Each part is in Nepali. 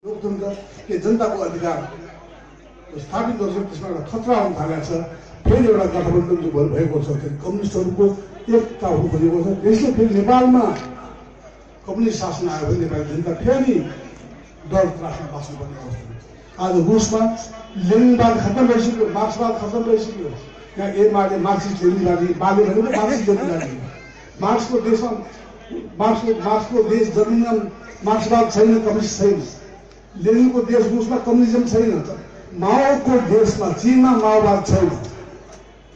लोकतन्त्र के जनताको अधिकार स्थापित गर्छ त्यसमा एउटा खतरा हुन थालेको छ। फेरि एउटा गठबन्धन जो भएको छ कम्युनिस्टहरूको एकता हुनु खोजेको छ। त्यसले फेरि नेपालमा कम्युनिस्ट शासन आयो भने नेपाली जनता फेरि डर त्रासमा बाँच्नुपर्ने अवस्था हुन्छ। आज रुसमा लेनिनवाद खत्तम भइसक्यो, मार्क्सवाद खत्तम भइसक्यो। यहाँ एमाले मार्क्सिस्ट लेनिनवादी, बाले भनेको मार्क्सिस्ट लेनिनवादी। मार्क्सको देश जर्मनीमा मार्क्सवाद छैन, कम्युनिस्ट छैन। लेनिनको देश रुसमा कम्युनिजम छैन। माओको देशमा चीनमा माओवाद छैन।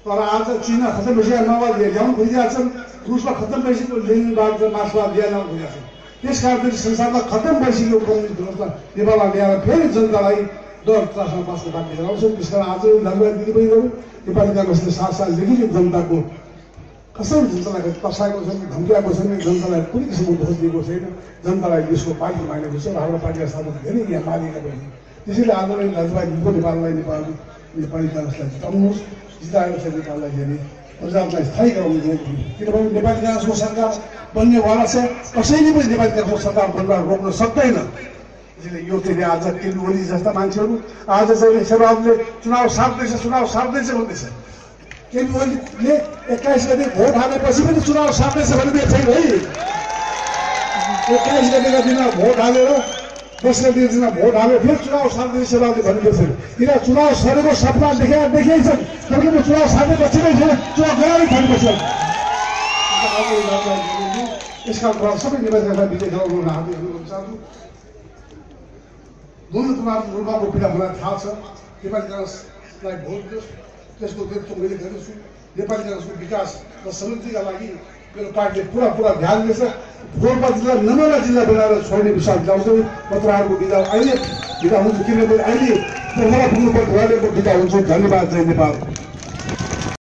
तर आज चीनमा खत्तम भइसक्यो, माओवाद ल्याउनु खोजिरहेका छन्। रुसमा खत्तम भइसक्यो, लेनिनवाद र मार्क्सवाद ल्याउन खोजेका छन्। त्यसकारण संसारमा खत्तम भइसक्यो कम्युनिस्ट व्यवस्था नेपालमा ल्याएर फेरि जनतालाई डर त्रासमा बाँच्न बाध्य गराउँछन्। त्यसकारण आज धन्यवाद दिदीबहिनीहरू, नेपाली काङ्ग्रेसले साथसाथदेखि जनताको कसरी जनतालाई तर्साएको छैन, धम्क्याएको छैन, जनतालाई कुनै किसिमको दोष दिएको छैन। जनतालाई देशको पार्टी मानेको छ र हाम्रो पार्टीका साथीहरू धेरै यहाँ मानेका पनि। त्यसैले आन्दोलन दाजुभाइ दिदीको नेपाललाई नेपाली काङ्ग्रेसलाई जिताउनुहोस्। जिताएको छ नेपाललाई धेरै प्रजालाई स्थायी गराउनु। किनभने नेपाली काङ्ग्रेसको सरकार बन्नेवाला छ। कसैले पनि नेपाली काङ्ग्रेसको सरकार बन्नबाट रोक्न सक्दैन। त्यसैले यो चाहिँ आज केपी ओली जस्ता मान्छेहरू आज चाहिँ शेरबहादुरले चुनाव सार्दैछ भन्दैछ। केपी ओलीले 21 गते भोट हालेपछि पनि चुनाव सार्दैछ भन्ने छैन है। 21 गतेका दिन भोट हालेर 10 गतेका दिन भोट हालेर फेरि चुनाव सार्दैछ शेरबहादुरले भन्ने छैन। किन चुनाव सरेको सपना देखाइछन्, तर चुनाव सार्नेपछि नै चुनाव गराएरै थाल्नुपर्छ। यसकारण सबै नेपालीलाई विजय गराउनु हार्दिक अनुरोध चाहन्छु। दोनो रूपको पीडा मलाई थाहा छ। नेपाली काङ्ग्रेसलाई भोट दियोस्, त्यसको नेतृत्व मैले गर्नेछु। नेपाली काङ्ग्रेसको विकास र समृद्धिका लागि मेरो पार्टीले पुरा ध्यान दिएछ। रोल्पा जिल्ला नमला जिल्ला बनाएर छोड्ने विश्वास ल्याउँछु। पत्रकारको बिदा हुन्छ, किनभने अहिले मलाई पुग्नुपर्ने बिदा हुन्छ। धन्यवाद। जय नेपाल।